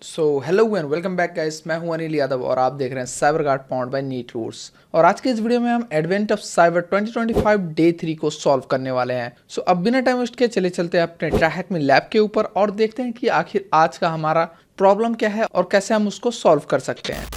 So hello and welcome back guys, मैं हूं अनिल यादव और आप देख रहे हैं cyber guard powered by neat roots. और आज के इस वीडियो में हम एडवेंट ऑफ साइबर 2025 डे 3 को सॉल्व करने वाले हैं। सो अब बिना टाइम वेस्ट के चले चलते हैं अपने ट्रैक में लैब के ऊपर और देखते हैं कि आखिर आज का हमारा प्रॉब्लम क्या है और कैसे हम उसको सॉल्व कर सकते हैं।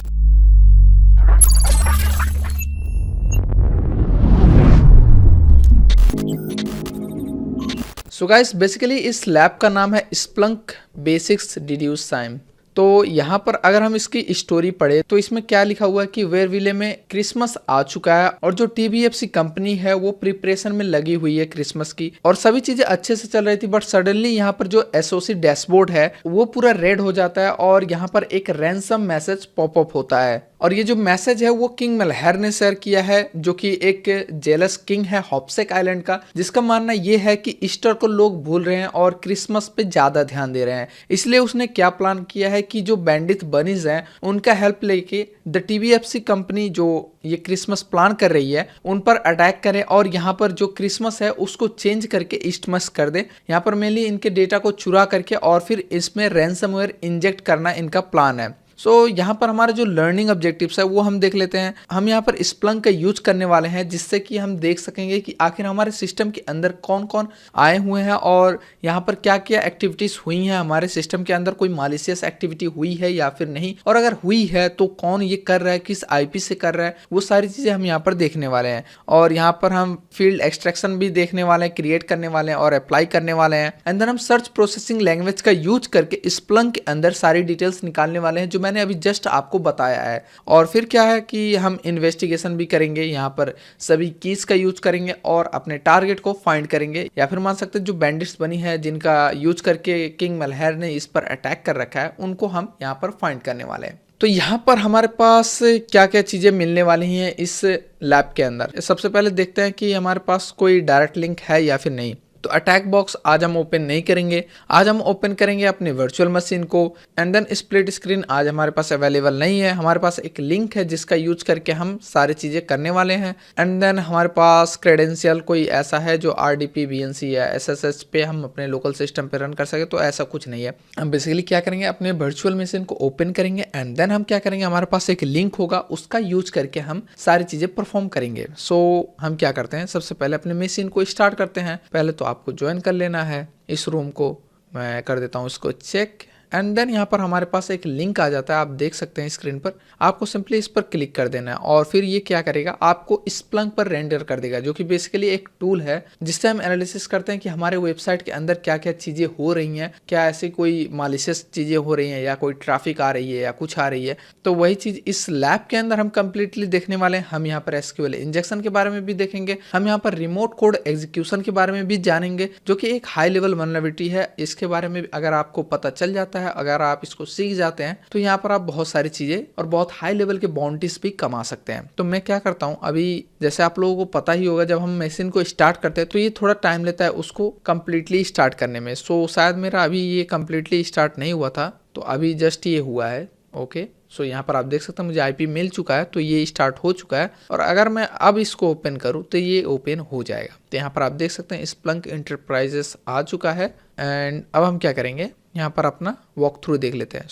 सो गाइस, बेसिकली इस लैब का नाम है स्प्लंक बेसिक्स डिड्यूस साइम। तो यहाँ पर अगर हम इसकी स्टोरी पढ़े तो इसमें क्या लिखा हुआ है कि वेयरविले में क्रिसमस आ चुका है और जो टीबीएफसी कंपनी है वो प्रिपरेशन में लगी हुई है क्रिसमस की, और सभी चीजें अच्छे से चल रही थी। बट सडनली यहाँ पर जो एसओसी डैशबोर्ड है वो पूरा रेड हो जाता है और यहाँ पर एक रैंसम मैसेज पॉपअप होता है। और ये जो मैसेज है वो किंग मलहर ने शेयर किया है, जो कि एक जेलस किंग है हॉप्सेक आइलैंड का, जिसका मानना ये है कि ईस्टर को लोग भूल रहे हैं और क्रिसमस पे ज्यादा ध्यान दे रहे हैं। इसलिए उसने क्या प्लान किया है कि जो बैंडिट बनीज हैं उनका हेल्प लेके द टीबीएफसी कंपनी जो ये क्रिसमस प्लान कर रही है उन पर अटैक करे और यहाँ पर जो क्रिसमस है उसको चेंज करके ईस्टमस कर दे। यहाँ पर मेनली इनके डेटा को चुरा करके और फिर इसमें रैंसमवेयर इंजेक्ट करना इनका प्लान है। यहाँ पर हमारे जो लर्निंग ऑब्जेक्टिव्स है वो हम देख लेते हैं। हम यहाँ पर स्प्लंक का यूज करने वाले हैं जिससे कि हम देख सकेंगे कि आखिर हमारे सिस्टम के अंदर कौन कौन आए हुए हैं और यहाँ पर क्या क्या एक्टिविटीज हुई हैं। हमारे सिस्टम के अंदर कोई मालिशियस एक्टिविटी हुई है या फिर नहीं, और अगर हुई है तो कौन ये कर रहा है, किस आईपी से कर रहा है, वो सारी चीजें हम यहाँ पर देखने वाले हैं। और यहाँ पर हम फील्ड एक्सट्रैक्शन भी देखने वाले हैं, क्रिएट करने वाले हैं और अप्लाई करने वाले हैं। एंड देन हम सर्च प्रोसेसिंग लैंग्वेज का यूज करके स्प्लंक के अंदर सारी डिटेल्स निकालने वाले हैं जो मैंने अभी जस्ट आपको बताया है। और फिर क्या है कि हम इन्वेस्टिगेशन भी करेंगे, यहाँ पर सभी कीज का यूज करेंगे और अपने टारगेट को फाइंड करेंगे, या फिर मान सकते हैं जो बैंडिट्स बनी है जिनका यूज करके किंग मलहर ने इस पर अटैक कर रखा है उनको हम यहाँ पर फाइंड करने वाले हैं। तो यहाँ पर हमारे पास क्या क्या चीजें मिलने वाली हैं इस लैब के अंदर। सबसे पहले देखते हैं कि हमारे पास कोई डायरेक्ट लिंक है या फिर नहीं। तो अटैक बॉक्स आज हम ओपन नहीं करेंगे, आज हम ओपन करेंगे अपने वर्चुअल मशीन को। एंड देन स्प्लिट स्क्रीन आज हमारे पास अवेलेबल नहीं है, हमारे पास एक लिंक है जिसका यूज करके हम सारी चीजें करने वाले हैं। एंड देन हमारे पास क्रेडेंशियल कोई ऐसा है जो आरडीपी बीएनसी या एसएसएच पे हम अपने लोकल सिस्टम पे रन कर सके, तो ऐसा कुछ नहीं है। हम बेसिकली क्या करेंगे, अपने वर्चुअल मशीन को ओपन करेंगे एंड देन हम क्या करेंगे, हमारे पास एक लिंक होगा उसका यूज करके हम सारी चीजें परफॉर्म करेंगे। हम क्या करते हैं, सबसे पहले अपने मशीन को स्टार्ट करते हैं। पहले तो आपको ज्वाइन कर लेना है इस रूम को, मैं कर देता हूँ इसको चेक। एंड देन यहाँ पर हमारे पास एक लिंक आ जाता है, आप देख सकते हैं स्क्रीन पर। आपको सिंपली इस पर क्लिक कर देना है और फिर ये क्या करेगा, आपको स्प्लंक पर रेंडर कर देगा, जो कि बेसिकली एक टूल है जिससे हम एनालिसिस करते हैं कि हमारे वेबसाइट के अंदर क्या क्या चीजें हो रही हैं, क्या ऐसी कोई मालिशियस चीजें हो रही हैं या कोई ट्रैफिक आ रही है या कुछ आ रही है। तो वही चीज इस लैब के अंदर हम कंप्लीटली देखने वाले हैं। हम यहाँ पर एसक्यूएल इंजेक्शन के बारे में भी देखेंगे, हम यहाँ पर रिमोट कोड एग्जीक्यूशन के बारे में भी जानेंगे, जो कि एक हाई लेवल वल्नरेबिलिटी है। इसके बारे में अगर आपको पता चल जाता है, अगर आप इसको सीख जाते हैं तो यहाँ पर आप बहुत सारी चीजें और बहुत हाई लेवल के बाउंटीज भी कमा सकते हैं। तो मैं क्या करता हूँ, अभी जैसे आप लोगों को पता ही होगा, जब हम मशीन को स्टार्ट करते हैं तो ये थोड़ा टाइम लेता है उसको कंप्लीटली स्टार्ट करने में। शायद मेरा अभी ये कंप्लीटली स्टार्ट नहीं हुआ था, तो अभी जस्ट ये हुआ है। ओके, यहाँ पर आप देख सकते हैं मुझे आईपी मिल चुका है, तो ये स्टार्ट हो चुका है। और अगर मैं अब इसको ओपन करूँ तो ये ओपन हो जाएगा। तो यहाँ पर आप देख सकते हैं स्प्लंक इंटरप्राइजेस आ चुका है। एंड अब हम क्या करेंगे, यहाँ पर अपना वॉक थ्रू देख लेते हैं।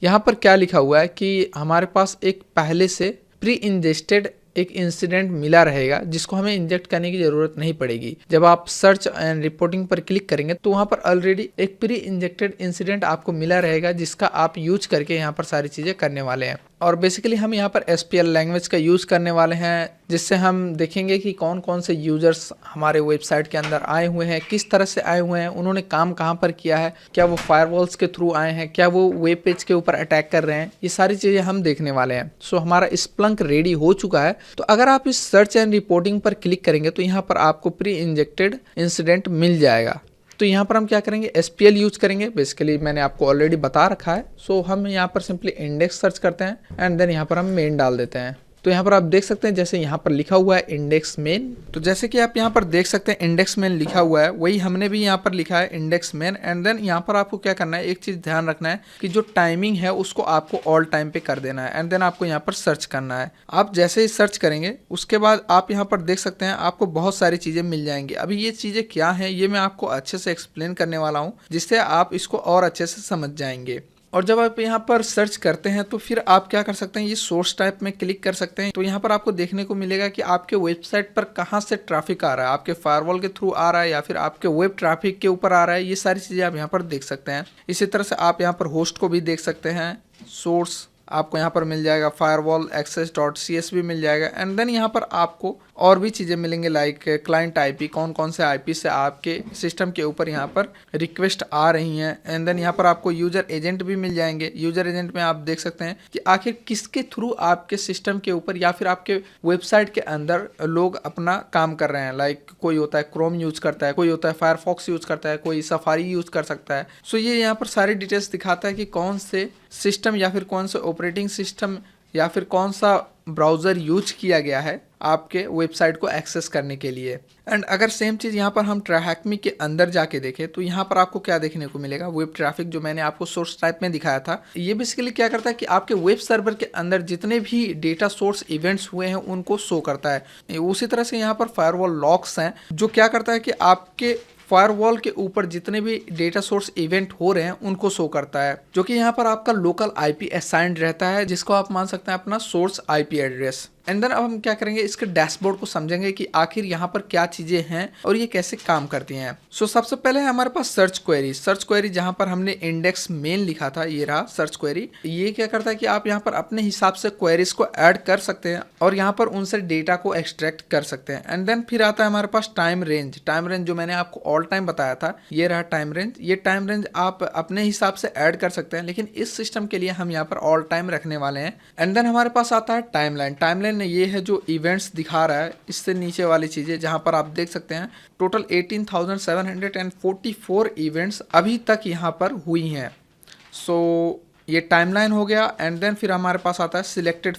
यहाँ पर क्या लिखा हुआ है कि हमारे पास एक पहले से प्री इंजेस्टेड एक इंसिडेंट मिला रहेगा जिसको हमें इंजेक्ट करने की जरूरत नहीं पड़ेगी। जब आप सर्च एंड रिपोर्टिंग पर क्लिक करेंगे तो वहां पर ऑलरेडी एक प्री इंजेक्टेड इंसिडेंट आपको मिला रहेगा जिसका आप यूज करके यहाँ पर सारी चीजें करने वाले हैं। और बेसिकली हम यहाँ पर एसपीएल लैंग्वेज का यूज करने वाले हैं, जिससे हम देखेंगे कि कौन कौन से यूजर्स हमारे वेबसाइट के अंदर आए हुए हैं, किस तरह से आए हुए हैं, उन्होंने काम कहाँ पर किया है, क्या वो फायरवॉल्स के थ्रू आए हैं, क्या वो वेब पेज के ऊपर अटैक कर रहे हैं, ये सारी चीजें हम देखने वाले हैं। हमारा स्प्लंक रेडी हो चुका है। तो अगर आप इस सर्च एंड रिपोर्टिंग पर क्लिक करेंगे तो यहाँ पर आपको प्री इंजेक्टेड इंसिडेंट मिल जाएगा। तो यहाँ पर हम क्या करेंगे, एसपीएल यूज करेंगे। बेसिकली मैंने आपको ऑलरेडी बता रखा है। हम यहाँ पर सिंपली इंडेक्स सर्च करते हैं एंड देन यहाँ पर हम मेन डाल देते हैं। तो यहाँ पर आप देख सकते हैं जैसे यहाँ पर लिखा हुआ है इंडेक्स मेन, तो जैसे कि आप यहाँ पर देख सकते हैं इंडेक्स मेन लिखा हुआ है, वही हमने भी यहाँ पर लिखा है इंडेक्स मेन। एंड देन यहाँ पर आपको क्या करना है, एक चीज ध्यान रखना है कि जो टाइमिंग है उसको आपको ऑल टाइम पे कर देना है। एंड देन आपको यहाँ पर सर्च करना है। आप जैसे ही सर्च करेंगे उसके बाद आप यहाँ पर देख सकते हैं आपको बहुत सारी चीजें मिल जाएंगी। अभी ये चीजें क्या है ये मैं आपको अच्छे से एक्सप्लेन करने वाला हूँ, जिससे आप इसको और अच्छे से समझ जाएंगे। और जब आप यहाँ पर सर्च करते हैं तो फिर आप क्या कर सकते हैं, ये सोर्स टाइप में क्लिक कर सकते हैं। तो यहाँ पर आपको देखने को मिलेगा कि आपके वेबसाइट पर कहाँ से ट्रैफिक आ रहा है, आपके फायरवॉल के थ्रू आ रहा है या फिर आपके वेब ट्रैफिक के ऊपर आ रहा है। ये सारी चीज़ें आप यहाँ पर देख सकते हैं। इसी तरह से आप यहाँ पर होस्ट को भी देख सकते हैं, सोर्स आपको यहाँ पर मिल जाएगा, फायरवॉल एक्सेस डॉट CSV मिल जाएगा। एंड देन यहाँ पर आपको और भी चीज़ें मिलेंगे लाइक क्लाइंट IP, कौन कौन से IP से आपके सिस्टम के ऊपर यहाँ पर रिक्वेस्ट आ रही हैं। एंड देन यहाँ पर आपको यूजर एजेंट भी मिल जाएंगे। यूजर एजेंट में आप देख सकते हैं कि आखिर किसके थ्रू आपके सिस्टम के ऊपर या फिर आपके वेबसाइट के अंदर लोग अपना काम कर रहे हैं। लाइक कोई होता है क्रोम यूज करता है, कोई होता है फायरफॉक्स यूज करता है, कोई सफारी यूज कर सकता है। सो ये यहाँ पर सारी डिटेल्स दिखाता है कि कौन से सिस्टम या फिर कौन सा ऑपरेटिंग सिस्टम या फिर कौन सा ब्राउज़र यूज किया गया है आपके वेबसाइट को एक्सेस करने के लिए। एंड अगर सेम चीज़ यहाँ पर हम ट्रैकमी के अंदर जाके देखें तो यहाँ पर आपको क्या देखने को मिलेगा, वेब ट्रैफिक जो मैंने आपको सोर्स टाइप में दिखाया था, ये बेसिकली क्या करता है कि आपके वेब सर्वर के अंदर जितने भी डेटा सोर्स इवेंट्स हुए हैं उनको शो करता है। उसी तरह से यहाँ पर फायरवॉल लॉक्स हैं जो क्या करता है कि आपके फायरवॉल के ऊपर जितने भी डेटा सोर्स इवेंट हो रहे हैं उनको शो करता है, जो कि यहाँ पर आपका लोकल IP असाइंड रहता है, जिसको आप मान सकते हैं अपना source IP address. And then अब हम क्या करेंगे, इसके डैशबोर्ड को समझेंगे कि आखिर यहाँ पर क्या चीज़ें हैं और ये कैसे काम करती हैं। सो सबसे पहले है हमारे पास सर्च क्वेरी जहाँ पर हमने इंडेक्स मेन लिखा था, ये रहा सर्च क्वेरी। ये क्या करता है कि आप यहाँ पर अपने हिसाब से क्वेरीज को ऐड कर सकते हैं और यहाँ पर उनसे डेटा को एक्सट्रैक्ट कर सकते हैं। एंड देन फिर आता है हमारे पास टाइम रेंज जो मैंने आपको ऑल टाइम बताया था, ये रहा टाइम रेंज। ये टाइम रेंज आप अपने हिसाब से ऐड कर सकते हैं, लेकिन इस सिस्टम के लिए हम यहाँ पर ऑल टाइम रखने वाले हैं। एंड देन हमारे पास आता है टाइमलाइन ये है जो इवेंट्स दिखा रहा है, इससे नीचे वाली चीज़ें जहां पर आप देख सकते हैं टोटल 18,744 इवेंट्स अभी तक यहां पर हुई हैं। सो ये टाइमलाइन हो गया। एंड देन फिर हमारे पास आता है सिलेक्टेड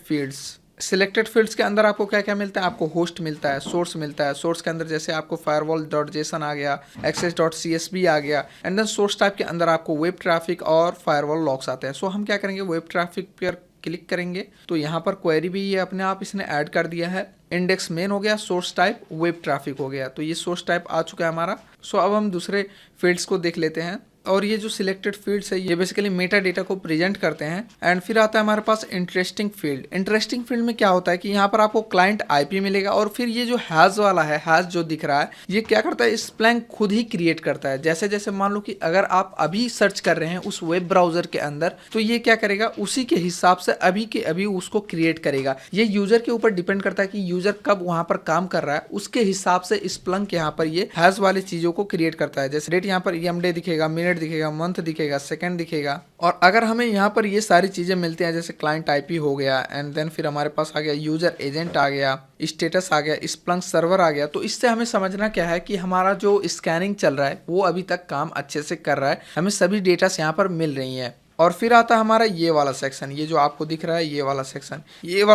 फील्ड्स के अंदर आपको क्या क्या मिलता है, आपको होस्ट मिलता है, सोर्स मिलता है। सोर्स के अंदर जैसे आपको firewall.json आ गया, access.csv आ गया। एंड देन सोर्स टाइप के अंदर आपको वेब ट्रैफिक और फायरवॉल लॉक्स आते हैं। सो हम क्या करेंगे, वेब ट्रैफिक पर क्लिक करेंगे तो यहाँ पर क्वेरी भी ये अपने आप इसने ऐड कर दिया है। इंडेक्स मेन हो गया, सोर्स टाइप वेब ट्रैफिक हो गया, तो ये सोर्स टाइप आ चुका है हमारा। सो अब हम दूसरे फील्ड्स को देख लेते हैं। और ये जो सिलेक्टेड फील्ड्स है ये बेसिकली मेटा डेटा को प्रेजेंट करते हैं। एंड फिर आता है हमारे पास इंटरेस्टिंग फील्ड में क्या होता है कि यहाँ पर आपको क्लाइंट IP मिलेगा और फिर ये जो हैज वाला है, हैज जो दिख रहा है, ये क्या करता है, स्प्लैंक खुद ही क्रिएट करता है। जैसे जैसे मान लो कि अगर आप अभी सर्च कर रहे हैं उस वेब ब्राउजर के अंदर, तो ये क्या करेगा, उसी के हिसाब से अभी के अभी उसको क्रिएट करेगा। ये यूजर के ऊपर डिपेंड करता है कि यूजर कब वहां पर काम कर रहा है, उसके हिसाब से स्प्लैंक यहाँ पर ये हैज वाली चीजों को क्रिएट करता है। जैसे डेट यहाँ पर EMD दिखेगा, मिनट दिखेगा, मंथ दिखेगा, सेकंड दिखेगा। और अगर हमें यहाँ पर ये सारी चीजें मिलती हैं, जैसे क्लाइंट IP हो गया, एंड देन फिर हमारे पास आ गया यूजर एजेंट आ गया, स्टेटस आ गया, स्प्लंक सर्वर आ गया, तो इससे हमें समझना क्या है कि हमारा जो स्कैनिंग चल रहा है वो अभी तक काम अच्छे से कर रहा है, हमें सभी डेटा यहाँ पर मिल रही हैं। और फिर आता है हमारा ये वाला सेक्शन, ये जो आपको दिख रहा है ये वाला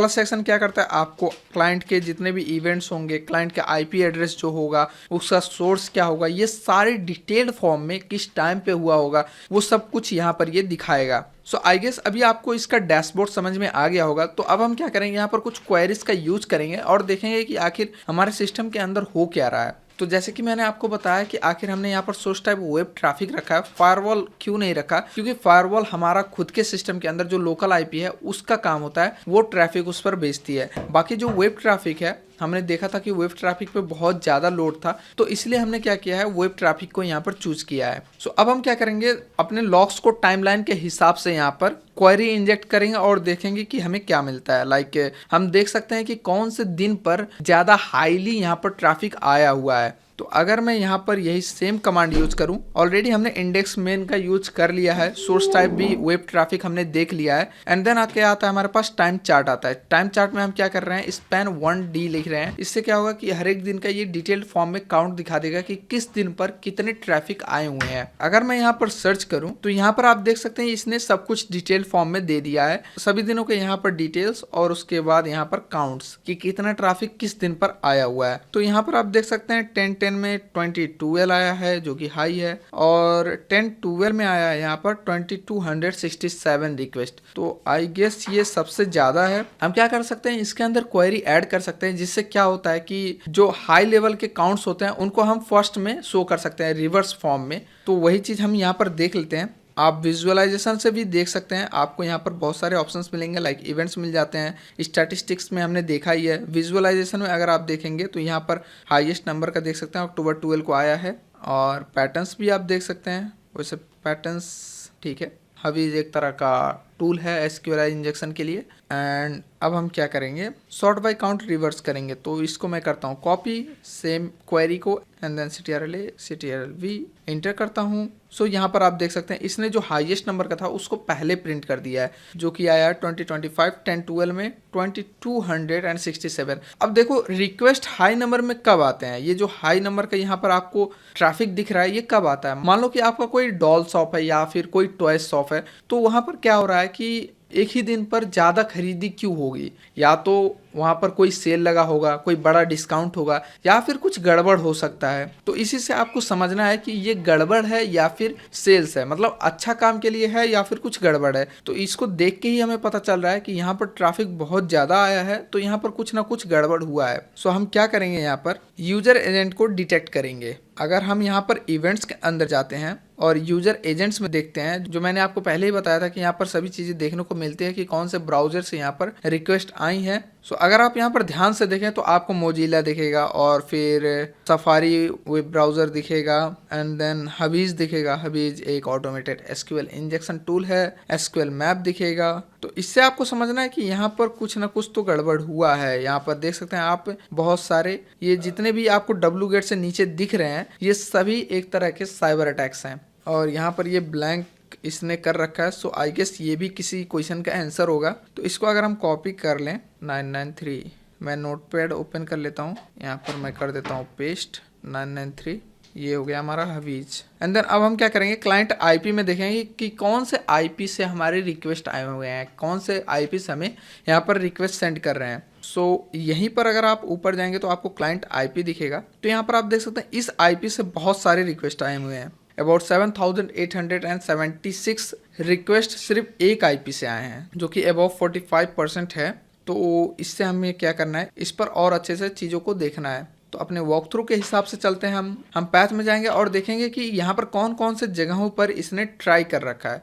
सेक्शन क्या करता है, आपको क्लाइंट के जितने भी इवेंट्स होंगे, क्लाइंट का IP एड्रेस जो होगा, उसका सोर्स क्या होगा, ये सारे डिटेल्ड फॉर्म में किस टाइम पे हुआ होगा, वो सब कुछ यहाँ पर ये दिखाएगा। सो आई गेस अभी आपको इसका डैशबोर्ड समझ में आ गया होगा। तो अब हम क्या करेंगे, यहाँ पर कुछ क्वेरीज का यूज करेंगे और देखेंगे कि आखिर हमारे सिस्टम के अंदर हो क्या रहा है। तो जैसे कि मैंने आपको बताया कि आखिर हमने यहाँ पर सोर्स टाइप वेब ट्रैफिक रखा है, फायरवॉल क्यों नहीं रखा, क्योंकि फायरवॉल हमारा खुद के सिस्टम के अंदर जो लोकल IP है उसका काम होता है, वो ट्रैफिक उस पर भेजती है। बाकी जो वेब ट्रैफिक है, हमने देखा था कि वेब ट्रैफिक पे बहुत ज़्यादा लोड था, तो इसलिए हमने क्या किया है, वेब ट्रैफिक को यहाँ पर चूज किया है। सो अब हम क्या करेंगे, अपने लॉग्स को टाइमलाइन के हिसाब से यहाँ पर क्वेरी इंजेक्ट करेंगे और देखेंगे कि हमें क्या मिलता है। लाइक हम देख सकते हैं कि कौन से दिन पर ज़्यादा हाईली यहाँ पर ट्रैफिक आया हुआ है। तो अगर मैं यहाँ पर यही सेम कमांड यूज करूँ, ऑलरेडी हमने इंडेक्स मेन का यूज कर लिया है, सोर्स टाइप भी वेब ट्रैफिक हमने देख लिया है। एंड देन आके आता है हमारे पास टाइम चार्ट आता है। टाइम चार्ट में हम क्या कर रहे हैं, स्पैन 1D लिख रहे हैं। इससे क्या होगा कि हर एक दिन का ये डिटेल्ड फॉर्म में काउंट दिखा देगा कि किस दिन पर कितने ट्रैफिक आए हुए हैं। अगर मैं यहाँ पर सर्च करूँ तो यहाँ पर आप देख सकते हैं इसने सब कुछ डिटेल फॉर्म में दे दिया है, सभी दिनों के यहाँ पर डिटेल्स और उसके बाद यहाँ पर काउंट्स कि कितना ट्रैफिक किस दिन पर आया हुआ है। तो यहाँ पर आप देख सकते हैं 10-10 में 2012 आया है जो कि हाई है, और 10-12 में आया है यहाँ पर 2267 रिक्वेस्ट। तो आई गेस ये सबसे ज्यादा है। हम क्या कर सकते हैं, इसके अंदर क्वेरी ऐड कर सकते हैं, जिससे क्या होता है कि जो हाई लेवल के काउंट्स होते हैं उनको हम फर्स्ट में शो कर सकते हैं रिवर्स फॉर्म में। तो वही चीज हम यहाँ पर देख लेते हैं। आप विजुअलाइजेशन से भी देख सकते हैं, आपको यहाँ पर बहुत सारे ऑप्शंस मिलेंगे, लाइक इवेंट्स मिल जाते हैं, स्टैटिस्टिक्स में हमने देखा ही है। विजुअलाइजेशन में अगर आप देखेंगे तो यहाँ पर हाईएस्ट नंबर का देख सकते हैं, अक्टूबर 12 को आया है। और पैटर्न्स भी आप देख सकते हैं, वैसे पैटर्न्स ठीक है। हवीज एक तरह का टूल है एसक्यूएल इंजेक्शन के लिए। एंड अब हम क्या करेंगे, सॉर्ट बाय काउंट रिवर्स करेंगे। तो इसको मैं करता हूँ कॉपी सेम क्वेरी को and then CTRL-A CTRL-V enter करता हूँ। सो यहाँ पर आप देख सकते हैं इसने जो हाईएस्ट नंबर का था उसको पहले प्रिंट कर दिया है, जो कि आया 2025 10/12 में 2267। अब देखो रिक्वेस्ट हाई नंबर में कब आते हैं, ये जो हाई नंबर का यहाँ पर आपको ट्रैफिक दिख रहा है ये कब आता है। मान लो कि आपका कोई डॉल शॉप है या फिर कोई टॉय शॉप है, तो वहाँ पर क्या हो रहा है कि एक ही दिन पर ज़्यादा खरीदी क्यों होगी, या तो वहाँ पर कोई सेल लगा होगा, कोई बड़ा डिस्काउंट होगा, या फिर कुछ गड़बड़ हो सकता है। तो इसी से आपको समझना है कि ये गड़बड़ है या फिर सेल्स है, मतलब अच्छा काम के लिए है या फिर कुछ गड़बड़ है। तो इसको देख के ही हमें पता चल रहा है कि यहाँ पर ट्रैफिक बहुत ज़्यादा आया है, तो यहाँ पर कुछ ना कुछ गड़बड़ हुआ है। सो हम क्या करेंगे, यहाँ पर यूजर एजेंट को डिटेक्ट करेंगे। अगर हम यहाँ पर इवेंट्स के अंदर जाते हैं और यूजर एजेंट्स में देखते हैं, जो मैंने आपको पहले ही बताया था कि यहाँ पर सभी चीज़ें देखने को मिलती है कि कौन से ब्राउजर से यहाँ पर रिक्वेस्ट आई हैं। सो अगर आप यहाँ पर ध्यान से देखें तो आपको मोजिला दिखेगा और फिर सफारी वेब ब्राउज़र दिखेगा एंड देन हबीज दिखेगा। हबीज एक ऑटोमेटेड एसक्यूएल इंजेक्शन टूल है। एसक्यूएल मैप दिखेगा। तो इससे आपको समझना है कि यहाँ पर कुछ ना कुछ तो गड़बड़ हुआ है। यहाँ पर देख सकते हैं आप बहुत सारे, ये जितने भी आपको wget से नीचे दिख रहे हैं ये सभी एक तरह के साइबर अटैक्स हैं। और यहाँ पर ये ब्लैंक इसने कर रखा है, सो आई गेस ये भी किसी क्वेश्चन का आंसर होगा। तो इसको अगर हम कॉपी कर लें 993, मैं नोटपैड ओपन कर लेता हूँ, यहाँ पर मैं कर देता हूँ पेस्ट 993, ये हो गया हमारा हबीज। एंड देन अब हम क्या करेंगे, क्लाइंट आईपी में देखेंगे कि कौन से आईपी से हमारे रिक्वेस्ट आए हुए हैं, कौन से आईपी से हमें यहाँ पर रिक्वेस्ट सेंड कर रहे हैं। सो यहीं पर अगर आप ऊपर जाएंगे तो आपको क्लाइंट आईपी दिखेगा। तो यहाँ पर आप देख सकते हैं इस आईपी से बहुत सारे रिक्वेस्ट आए हुए हैं। अबाउट 7876 रिक्वेस्ट सिर्फ एक आईपी से आए हैं, जो कि अबाउट 45% है। तो इससे हमें क्या करना है, इस पर और अच्छे से चीज़ों को देखना है। तो अपने वॉक थ्रू के हिसाब से चलते हैं हम पैथ में जाएंगे और देखेंगे कि यहाँ पर कौन कौन से जगहों पर इसने ट्राई कर रखा है।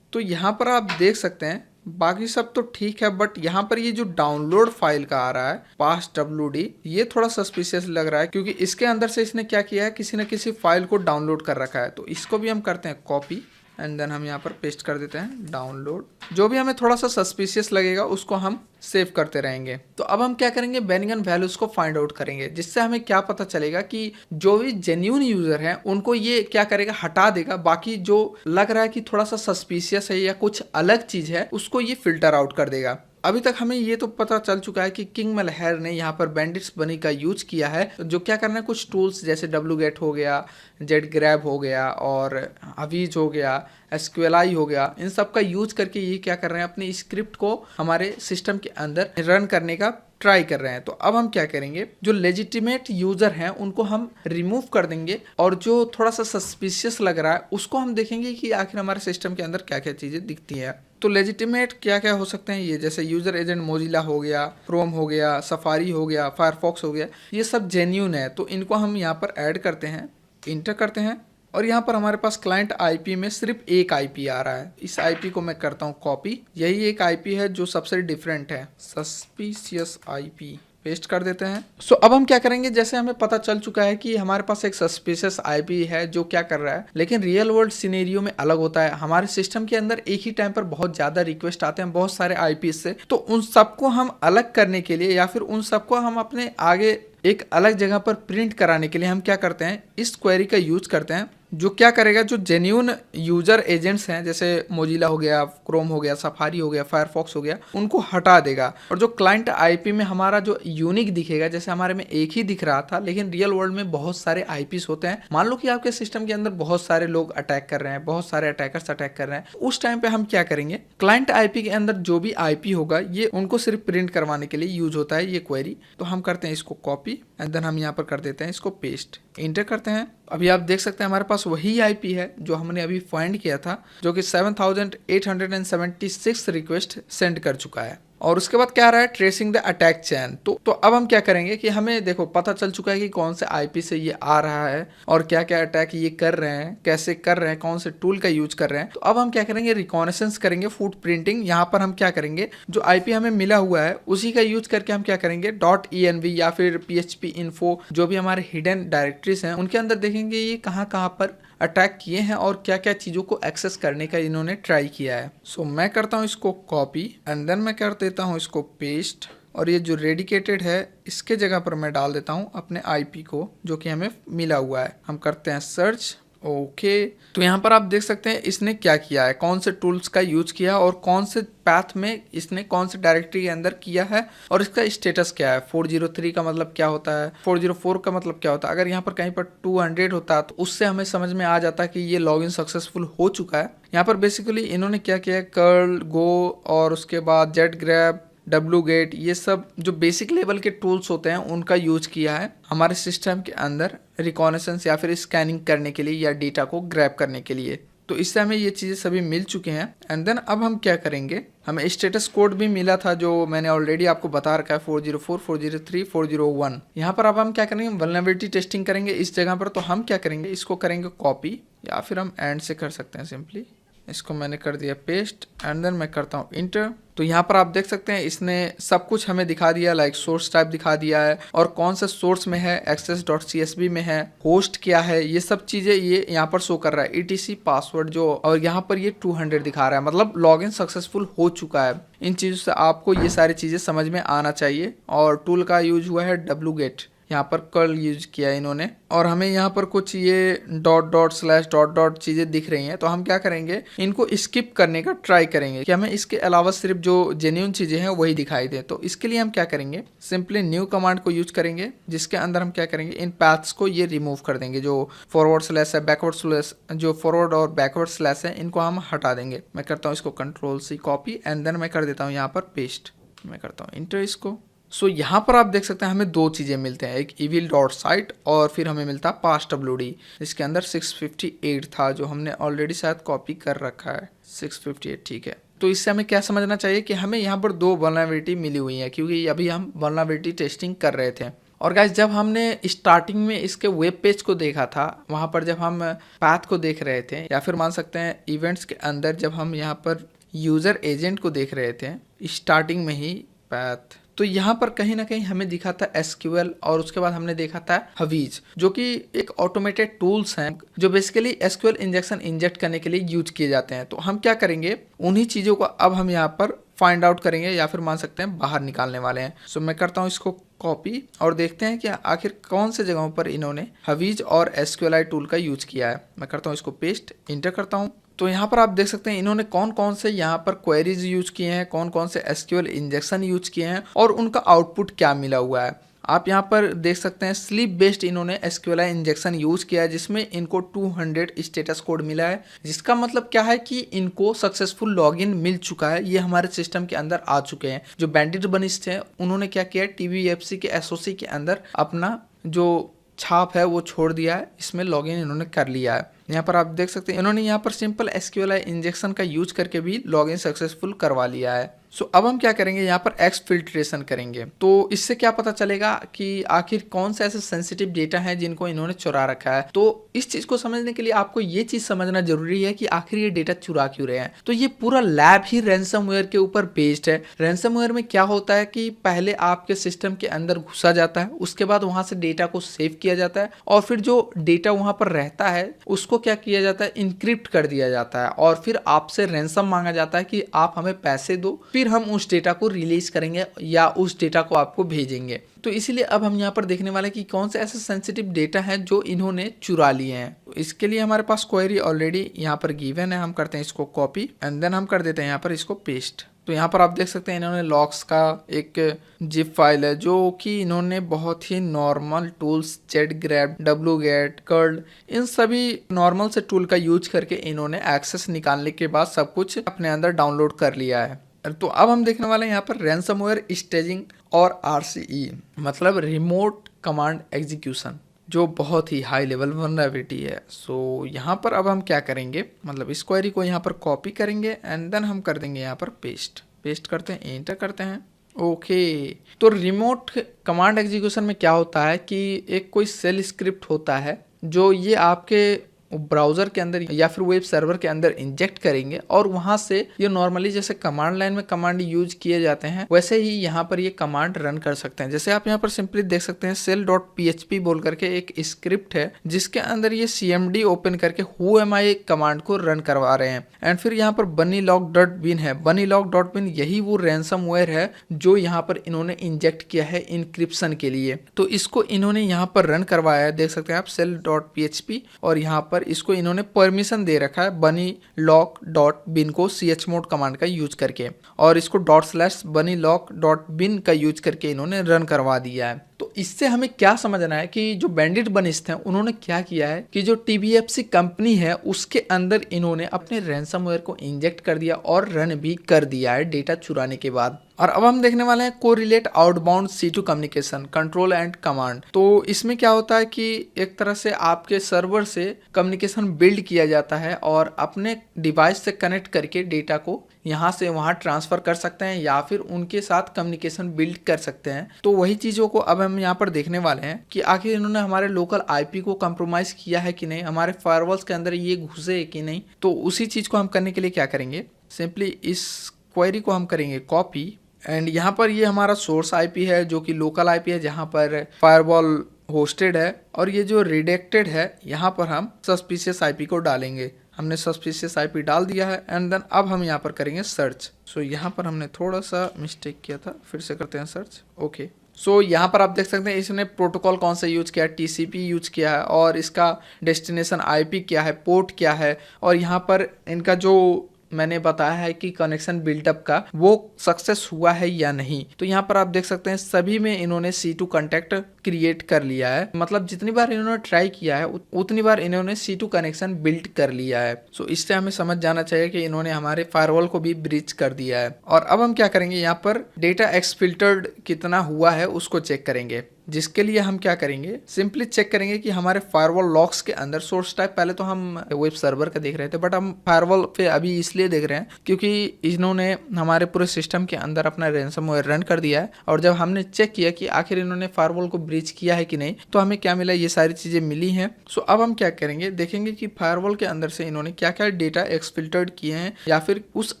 तो यहाँ पर आप देख सकते हैं बाकी सब तो ठीक है, बट यहाँ पर ये जो डाउनलोड फाइल का आ रहा है passwd, ये थोड़ा सस्पिशियस लग रहा है, क्योंकि इसके अंदर से इसने क्या किया है, किसी न किसी फाइल को डाउनलोड कर रखा है। तो इसको भी हम करते हैं कॉपी एंड देन हम यहाँ पर पेस्ट कर देते हैं डाउनलोड। जो भी हमें थोड़ा सा सस्पिशियस लगेगा उसको हम सेव करते रहेंगे। तो अब हम क्या करेंगे, बेनिगन वैल्यूज को फाइंड आउट करेंगे, जिससे हमें क्या पता चलेगा कि जो भी जेन्युइन यूजर हैं उनको ये क्या करेगा, हटा देगा। बाकी जो लग रहा है कि थोड़ा सा सस्पिशियस है या कुछ अलग चीज है, उसको ये फिल्टर आउट कर देगा। अभी तक हमें ये तो पता चल चुका है कि किंग मलहर ने यहाँ पर बैंडिट्स बनी का यूज किया है, जो क्या करना है, कुछ टूल्स जैसे wget हो गया, जेडग्रैब हो गया और हवीज हो गया, SQLi हो गया, इन सब का यूज करके ये क्या कर रहे हैं, अपनी स्क्रिप्ट को हमारे सिस्टम के अंदर रन करने का ट्राई कर रहे हैं। तो अब हम क्या करेंगे, जो लेजिटिमेट यूजर हैं उनको हम रिमूव कर देंगे और जो थोड़ा सा सस्पिशियस लग रहा है उसको हम देखेंगे कि आखिर हमारे सिस्टम के अंदर क्या क्या चीज़ें दिखती हैं। तो लेजिटिमेट क्या क्या हो सकते हैं, ये जैसे यूजर एजेंट मोजिला हो गया, क्रोम हो गया, सफारी हो गया, फायरफॉक्स हो गया, ये सब जेन्यून है। तो इनको हम यहाँ पर ऐड करते हैं, इंटर करते हैं और यहाँ पर हमारे पास क्लाइंट आईपी में सिर्फ एक आईपी आ रहा है। इस आईपी को मैं करता हूँ कॉपी, यही एक आईपी है जो सबसे डिफरेंट है, सस्पिशियस आईपी, पेस्ट कर देते हैं। सो अब हम क्या करेंगे, जैसे हमें पता चल चुका है कि हमारे पास एक सस्पिशियस आईपी है जो क्या कर रहा है, लेकिन रियल वर्ल्ड सिनेरियो में अलग होता है। हमारे सिस्टम के अंदर एक ही टाइम पर बहुत ज्यादा रिक्वेस्ट आते हैं बहुत सारे आईपी से। तो उन सबको हम अलग करने के लिए या फिर उन सबको हम अपने आगे एक अलग जगह पर प्रिंट कराने के लिए हम क्या करते हैं, इस क्वेरी का यूज करते हैं, जो क्या करेगा, जो जेन्यून यूजर एजेंट्स हैं जैसे मोजिला हो गया, क्रोम हो गया, सफारी हो गया, फायरफॉक्स हो गया, उनको हटा देगा। और जो क्लाइंट आईपी में हमारा जो यूनिक दिखेगा, जैसे हमारे में एक ही दिख रहा था लेकिन रियल वर्ल्ड में बहुत सारे आईपीस होते हैं। मान लो कि आपके सिस्टम के अंदर बहुत सारे लोग अटैक कर रहे हैं, बहुत सारे अटैकर्स अटैक कर रहे हैं, उस टाइम पे हम क्या करेंगे, क्लाइंट आईपी के अंदर जो भी आईपी होगा ये उनको सिर्फ प्रिंट करवाने के लिए यूज होता है ये क्वेरी। तो हम करते हैं इसको कॉपी एंड देन हम यहाँ पर कर देते हैं इसको पेस्ट, इंटर करते हैं। अभी आप देख सकते हैं हमारे पास वही आईपी है जो हमने अभी फाइंड किया था, जो कि 7876 रिक्वेस्ट सेंड कर चुका है। और उसके बाद क्या आ रहा है, ट्रेसिंग द अटैक चैन। तो अब हम क्या करेंगे कि हमें देखो पता चल चुका है कि कौन से आईपी से ये आ रहा है और क्या क्या अटैक ये कर रहे हैं, कैसे कर रहे हैं, कौन से टूल का यूज कर रहे हैं। तो अब हम क्या करेंगे, रिकॉनेसेंस करेंगे, फुटप्रिंटिंग। यहाँ पर हम क्या करेंगे, जो आईपी हमें मिला हुआ है उसी का यूज करके हम क्या करेंगे, .env या फिर php info जो भी हमारे हिडन डायरेक्टरीज हैं उनके अंदर देखेंगे ये कहाँ कहाँ पर अटैक किए हैं और क्या क्या चीज़ों को एक्सेस करने का इन्होंने ट्राई किया है। सो मैं करता हूँ इसको कॉपी एंड देन मैं कर देता हूँ इसको पेस्ट, और ये जो रेडिकेटेड है इसके जगह पर मैं डाल देता हूँ अपने आईपी को जो कि हमें मिला हुआ है। हम करते हैं सर्च। ओके तो यहाँ पर आप देख सकते हैं इसने क्या किया है, कौन से टूल्स का यूज किया और कौन से पाथ में इसने कौन से डायरेक्टरी के अंदर किया है और इसका स्टेटस क्या है। 403 का मतलब क्या होता है, 404 का मतलब क्या होता है। अगर यहाँ पर कहीं पर 200 होता तो उससे हमें समझ में आ जाता कि ये लॉगिन सक्सेसफुल हो चुका है। यहाँ पर बेसिकली इन्होंने क्या किया है, कर्ल, गो और उसके बाद जेट ग्रैब, wget, ये सब जो बेसिक लेवल के टूल्स होते हैं उनका यूज किया है हमारे सिस्टम के अंदर रिकॉनेसेंस या फिर स्कैनिंग करने के लिए या डेटा को ग्रैब करने के लिए। तो इससे हमें ये चीज़ें सभी मिल चुके हैं। एंड देन अब हम क्या करेंगे, हमें स्टेटस कोड भी मिला था जो मैंने ऑलरेडी आपको बता रखा है, 404, 403, 401। यहाँ पर अब हम क्या करेंगे, वल्नरेबिलिटी टेस्टिंग करेंगे इस जगह पर। तो हम क्या करेंगे, इसको करेंगे कॉपी या फिर हम एंड से कर सकते हैं सिंपली। इसको मैंने कर दिया पेस्ट एंड देन मैं करता हूँ इंटर। तो यहाँ पर आप देख सकते हैं इसने सब कुछ हमें दिखा दिया, लाइक सोर्स टाइप दिखा दिया है और कौन सा सोर्स में है, access.csv में है, होस्ट क्या है, ये सब चीजें ये यहाँ पर शो कर रहा है, etc पासवर्ड जो, और यहाँ पर ये 200 दिखा रहा है, मतलब लॉगिन सक्सेसफुल हो चुका है। इन चीज़ों से आपको ये सारी चीज़ें समझ में आना चाहिए। और टूल का यूज हुआ है wget, यहाँ पर कर्ल यूज किया है इन्होंने। और हमें यहाँ पर कुछ ये डॉट चीजें दिख रही हैं, तो हम क्या करेंगे, इनको स्किप करने का ट्राई करेंगे कि हमें इसके अलावा सिर्फ जो जेन्युइन चीजें हैं वही दिखाई दे। तो इसके लिए हम क्या करेंगे, सिंपली न्यू कमांड को यूज करेंगे जिसके अंदर हम क्या करेंगे, इन पैथ्स को ये रिमूव कर देंगे। जो फॉरवर्ड स्लैश है, बैकवर्ड स्लैश, जो फॉरवर्ड और बैकवर्ड स्लैश है इनको हम हटा देंगे। मैं करता हूँ इसको Ctrl+C कॉपी एंड देन मैं कर देता हूँ यहाँ पर पेस्ट। मैं करता हूँ इंटर इसको। सो यहाँ पर आप देख सकते हैं हमें दो चीज़ें मिलते हैं, एक evil.site और फिर हमें मिलता है pass.wd, इसके अंदर 658 था जो हमने ऑलरेडी शायद कॉपी कर रखा है। 658 ठीक है। तो इससे हमें क्या समझना चाहिए कि हमें यहाँ पर दो वल्नरेबिलिटी मिली हुई है, क्योंकि अभी हम वल्नरेबिलिटी टेस्टिंग कर रहे थे। और गाइस जब हमने स्टार्टिंग में इसके वेब पेज को देखा था, वहाँ पर जब हम पाथ को देख रहे थे या फिर मान सकते हैं इवेंट्स के अंदर जब हम यहाँ पर यूज़र एजेंट को देख रहे थे स्टार्टिंग में ही पाथ, तो यहाँ पर कहीं ना कहीं हमें दिखा था SQL और उसके बाद हमने देखा था हवीज, जो कि एक ऑटोमेटेड टूल्स हैं जो बेसिकली SQL इंजेक्शन इंजेक्ट करने के लिए यूज किए जाते हैं। तो हम क्या करेंगे, उन्हीं चीज़ों को अब हम यहाँ पर फाइंड आउट करेंगे या फिर मान सकते हैं बाहर निकालने वाले हैं। सो मैं करता हूँ इसको कॉपी और देखते हैं कि आखिर कौन से जगहों पर इन्होंने हवीज और SQLi टूल का यूज किया है। मैं करता हूँ इसको पेस्ट, इंटर करता हूँ। तो यहाँ पर आप देख सकते हैं इन्होंने कौन कौन से यहाँ पर क्वेरीज यूज किए हैं, कौन कौन से SQL इंजेक्शन यूज किए हैं और उनका आउटपुट क्या मिला हुआ है। आप यहाँ पर देख सकते हैं स्लीप बेस्ड इन्होंने SQLi इंजेक्शन यूज किया है जिसमें इनको 200 स्टेटस कोड मिला है, जिसका मतलब क्या है कि इनको सक्सेसफुल लॉगिन मिल चुका है, ये हमारे सिस्टम के अंदर आ चुके हैं। जो बैंडिट बनिस्ट हैं उन्होंने क्या किया, TVFC के SOC के अंदर अपना जो छाप है वो छोड़ दिया है, इसमें लॉगिन इन्होंने कर लिया है। यहाँ पर आप देख सकते हैं इन्होंने यहाँ पर सिंपल SQLi इंजेक्शन का यूज करके भी लॉगिन सक्सेसफुल करवा लिया है। सो अब हम क्या करेंगे, यहाँ पर एक्सफिल्ट्रेशन करेंगे। तो इससे क्या पता चलेगा कि आखिर कौन से ऐसे सेंसिटिव डेटा हैं जिनको इन्होंने चुरा रखा है। तो इस चीज को समझने के लिए आपको ये चीज समझना जरूरी है कि आखिर ये डेटा चुरा क्यों रहे हैं। तो ये पूरा लैब ही रैंसमवेयर के ऊपर बेस्ड है। रैंसमवेयर में क्या होता है कि पहले आपके सिस्टम के अंदर घुसा जाता है, उसके बाद वहां से डेटा को सेव किया जाता है और फिर जो डेटा वहां पर रहता है उसको क्या किया जाता है, इनक्रिप्ट कर दिया जाता है और फिर आपसे रैंसम मांगा जाता है कि आप हमें पैसे दो, फिर हम उस डेटा को रिलीज करेंगे या उस डेटा को आपको भेजेंगे। तो इसीलिए अब हम यहाँ पर देखने वाले कि कौन से ऐसे सेंसिटिव डेटा हैं जो इन्होंने चुरा लिए हैं। तो इसके लिए हमारे पास क्वेरी ऑलरेडी यहाँ पर गिवन है। हम करते हैं इसको कॉपी एंड देन हम कर देते हैं यहाँ पर इसको पेस्ट। तो यहाँ पर आप देख सकते हैं इन्होंने लॉग्स का एक जिप फाइल है जो कि इन्होंने बहुत ही नॉर्मल टूल्स जेटग्रैब, wget, कर्ल, इन सभी नॉर्मल से टूल का यूज करके इन्होंने एक्सेस निकालने के बाद सब कुछ अपने अंदर डाउनलोड कर लिया है। तो अब हम देखने वाले हैं यहाँ पर रैंसमवेयर स्टेजिंग और RCE, मतलब रिमोट कमांड एग्जीक्यूशन, जो बहुत ही हाई लेवल वल्नरेबिलिटी है। सो यहाँ पर अब हम क्या करेंगे, मतलब इस क्वेरी को यहाँ पर कॉपी करेंगे एंड देन हम कर देंगे यहाँ पर पेस्ट। पेस्ट करते हैं, एंटर करते हैं। ओके, तो रिमोट कमांड एग्जीक्यूशन में क्या होता है कि एक कोई सेल स्क्रिप्ट होता है जो ये आपके ब्राउज़र के अंदर या फिर वेब सर्वर के अंदर इंजेक्ट करेंगे और वहाँ से ये नॉर्मली जैसे कमांड लाइन में कमांड यूज किए जाते हैं वैसे ही यहाँ पर ये कमांड रन कर सकते हैं। जैसे आप यहाँ पर सिंपली देख सकते हैं cell.php बोल करके एक स्क्रिप्ट है जिसके अंदर ये cmd ओपन करके whoami कमांड को रन करवा रहे हैं। एंड फिर यहाँ पर bunnylog.bin है, bunnylog.bin यही वो रैंसमवेयर है जो यहाँ पर इन्होंने इंजेक्ट किया है इनक्रिप्शन के लिए। तो इसको इन्होंने यहाँ पर रन करवाया है, देख सकते हैं आप cell.php, और यहाँ पर इसको इन्होंने परमिशन दे रखा है bunnylog.bin को chmod कमांड का यूज करके, और इसको ./bunnylog.bin का यूज करके इन्होंने रन करवा दिया है। तो इससे हमें क्या समझना है कि जो बैंडिट बनिस्ट हैं उन्होंने क्या किया है कि जो TBFC कंपनी है उसके अंदर इन्होंने अपने रैंसमवेयर को इंजेक्ट कर दिया और रन भी कर दिया है डेटा चुराने के बाद। और अब हम देखने वाले हैं correlate outbound C2 communication control and command. तो इसमें क्या होता है कि एक तरह से आपके सर्वर से कम्युनिकेशन बिल्ड किया जाता है और अपने डिवाइस से कनेक्ट करके डेटा को यहाँ से वहाँ ट्रांसफ़र कर सकते हैं या फिर उनके साथ कम्युनिकेशन बिल्ड कर सकते हैं। तो वही चीज़ों को अब हम यहाँ पर देखने वाले हैं कि आखिर इन्होंने हमारे लोकल आईपी को कंप्रोमाइज़ किया है कि नहीं, हमारे फायरवॉल्स के अंदर ये घुसे है कि नहीं। तो उसी चीज़ को हम करने के लिए क्या करेंगे, सिंपली इस क्वेरी को हम करेंगे कॉपी, एंड यहाँ पर ये हमारा सोर्स आईपी है जो कि लोकल आईपी है जहाँ पर फायरवॉल होस्टेड है, और ये जो रिडेक्टेड है यहाँ पर हम सस्पिशियस आईपी को डालेंगे। हमने सस्पिशियस आईपी डाल दिया है एंड देन अब हम यहाँ पर करेंगे सर्च। सो यहाँ पर हमने थोड़ा सा मिस्टेक किया था, फिर से करते हैं सर्च। ओके, सो यहाँ पर आप देख सकते हैं इसने प्रोटोकॉल कौन सा यूज किया है, TCP यूज किया है, और इसका डेस्टिनेशन आईपी क्या है, पोर्ट क्या है, और यहाँ पर इनका जो मैंने बताया है कि कनेक्शन बिल्टअप का वो सक्सेस हुआ है या नहीं। तो यहाँ पर आप देख सकते हैं सभी में इन्होंने C2 कॉन्टैक्ट क्रिएट कर लिया है, मतलब जितनी बार इन्होंने ट्राई किया है उतनी बार इन्होंने C2 कनेक्शन बिल्ड कर लिया है। सो इससे हमें समझ जाना चाहिए कि इन्होंने हमारे फायरवॉल को भी ब्रीच कर दिया है। और अब हम क्या करेंगे, यहाँ पर डेटा एक्सफिल्टर्ड कितना हुआ है उसको चेक करेंगे, जिसके लिए हम क्या करेंगे, सिंपली चेक करेंगे कि हमारे फायरवॉल लॉग्स के अंदर सोर्स टाइप, पहले तो हम वेब सर्वर का देख रहे थे बट हम फायरवॉल पे अभी इसलिए देख रहे हैं क्योंकि इन्होंने हमारे पूरे सिस्टम के अंदर अपना रैंसमवेयर रन कर दिया है। और जब हमने चेक किया कि आखिर इन्होंने फायरवॉल को ब्रीच किया है कि नहीं, तो हमें क्या मिला, ये सारी चीज़ें मिली हैं। सो अब हम क्या करेंगे, देखेंगे कि फायरवॉल के अंदर से इन्होंने क्या क्या डेटा एक्सफिल्टर्ड किए हैं, या फिर उस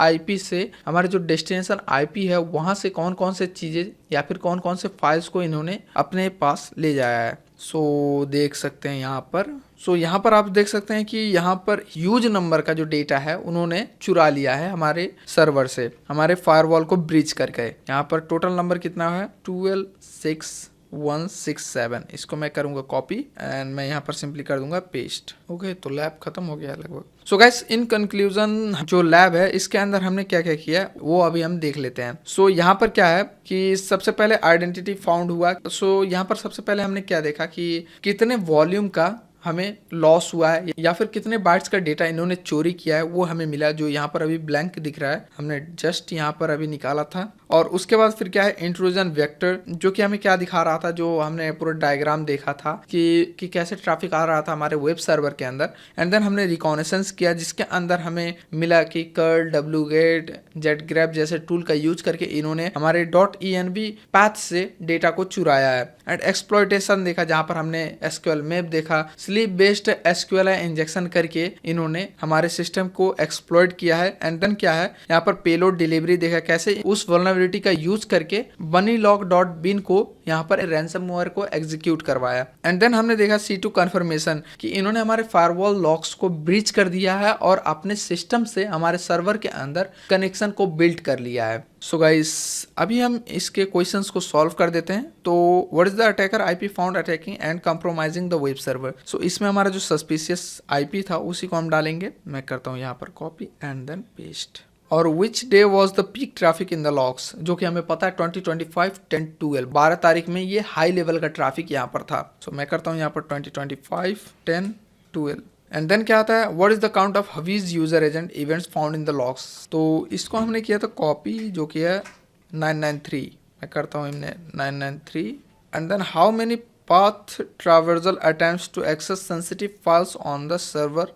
आईपी से हमारे जो डेस्टिनेशन आईपी है वहाँ से कौन कौन से चीज़ें या फिर कौन कौन से फाइल्स को इन्होंने अपने पास ले जाया है। सो देख सकते हैं यहाँ पर, यहाँ पर आप देख सकते हैं कि यहाँ पर ह्यूज नंबर का जो डेटा है उन्होंने चुरा लिया है हमारे सर्वर से, हमारे फायरवॉल को ब्रीच करके। यहाँ पर टोटल नंबर कितना है, 126167। इसको मैं करूँगा कॉपी एंड मैं यहाँ पर सिंपली कर दूंगा पेस्ट। ओके, तो लैब खत्म हो गया लगभग। सो गाइस, इन कंक्लूजन जो लैब है इसके अंदर हमने क्या क्या किया वो अभी हम देख लेते हैं। सो यहाँ पर क्या है कि सबसे पहले आइडेंटिटी फाउंड हुआ। सो यहाँ पर सबसे पहले हमने क्या देखा कि कितने वॉल्यूम का हमें लॉस हुआ है या फिर कितने बाइट्स का डेटा इन्होंने चोरी किया है वो हमें मिला, जो यहाँ पर अभी ब्लैंक दिख रहा है, हमने जस्ट यहाँ पर अभी निकाला था। और उसके बाद फिर क्या है, इंट्रूजन वेक्टर, जो कि हमें क्या दिखा रहा था, जो हमने पूरा डायग्राम देखा था कि कैसे ट्रैफिक आ रहा था हमारे वेब सर्वर के अंदर। एंड देन हमने रिकॉनेसेंस किया जिसके अंदर हमें मिला कि कर्ल, wget, zgrab जैसे टूल का यूज करके इन्होंने हमारे .env पाथ से डेटा को चुराया है। एंड एक्सप्लॉयटेशन देखा जहाँ पर हमने SQL मैप देखा, स्लीप बेस्ड SQLi इंजेक्शन करके इन्होंने हमारे सिस्टम को एक्सप्लॉइट किया है। एंड देन क्या है, यहाँ पर पेलोड डिलीवरी देखा, कैसे उस वल्नरेबिलिटी का यूज करके bunnylog.bin को यहाँ पर रैंसमवेयर को एग्जीक्यूट करवाया। एंड देन हमने देखा C2 कन्फर्मेशन कि इन्होंने हमारे फायरवॉल लॉक्स को ब्रीच कर दिया है और अपने सिस्टम से हमारे सर्वर के अंदर कनेक्शन को बिल्ड कर लिया है। सो गाइस, अभी हम इसके क्वेश्चंस को सॉल्व कर देते हैं। तो what is the attacker IP found attacking and compromising the web server. So इसमें हमारा जो सस्पिशियस आईपी था उसी को हम डालेंगे। मैं करता हूँ यहाँ पर कॉपी एंड देन पेस्ट। और which day was the peak traffic in the logs, जो कि हमें पता है 2025 10/12 12 तारीख में ये हाई लेवल का ट्रैफिक यहाँ पर था। सो मैं करता हूँ यहाँ पर 2025 10/12। एंड देन क्या आता है, what is the count of Havij user agent events found in the logs. तो इसको हमने किया था कॉपी, जो कि है 993। मैं करता हूँ इनने 993। And then how many path traversal attempts to access sensitive files on the server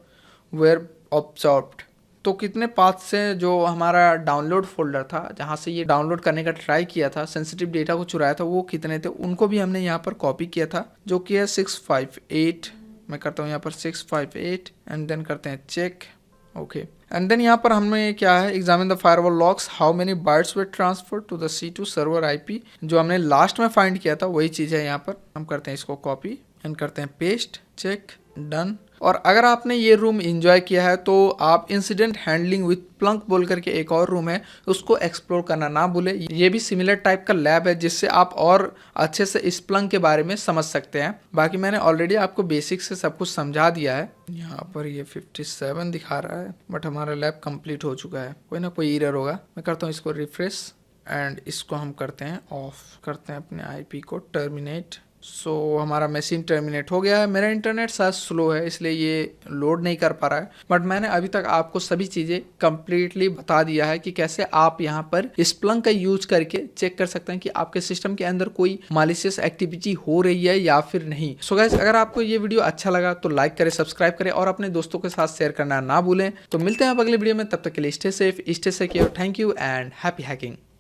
were observed. तो कितने पाथ से जो हमारा डाउनलोड फोल्डर था जहाँ से ये डाउनलोड करने का ट्राई किया था, सेंसिटिव डेटा को चुराया था, वो कितने थे उनको भी हमने यहाँ पर कॉपी किया था, जो कि है 658। मैं करता हूँ यहाँ पर 658 एंड देन करते हैं चेक। ओके एंड देन यहाँ पर हमें क्या है, examine the firewall logs, how many bytes were transfer to the C2 server IP, जो हमने लास्ट में फाइंड किया था वही चीज़ है। यहाँ पर हम करते हैं इसको कॉपी एंड करते हैं पेस्ट, चेक, डन। और अगर आपने ये रूम एंजॉय किया है तो आप इंसिडेंट हैंडलिंग विथ प्लंक बोल करके एक और रूम है, उसको एक्सप्लोर करना ना भूले। ये भी सिमिलर टाइप का लैब है जिससे आप और अच्छे से इस प्लंक के बारे में समझ सकते हैं। बाकी मैंने ऑलरेडी आपको बेसिक से सब कुछ समझा दिया है। यहाँ पर ये 57 दिखा रहा है बट हमारा लैब कंप्लीट हो चुका है, कोई ना कोई एरर होगा। मैं करता हूँ इसको रिफ्रेश एंड इसको हम करते हैं ऑफ, करते हैं अपने IP को टर्मिनेट। सो हमारा मशीन टर्मिनेट हो गया है। मेरा इंटरनेट शायद स्लो है इसलिए ये लोड नहीं कर पा रहा है, बट मैंने अभी तक आपको सभी चीज़ें कंप्लीटली बता दिया है कि कैसे आप यहाँ पर स्प्लंक का यूज करके चेक कर सकते हैं कि आपके सिस्टम के अंदर कोई मालिशियस एक्टिविटी हो रही है या फिर नहीं। सो गाइस, अगर आपको ये वीडियो अच्छा लगा तो लाइक करें, सब्सक्राइब करें और अपने दोस्तों के साथ शेयर करना ना भूलें। तो मिलते हैं आप अगले वीडियो में, तब तक के लिए stay safe, stay secure. Thank you and happy hacking.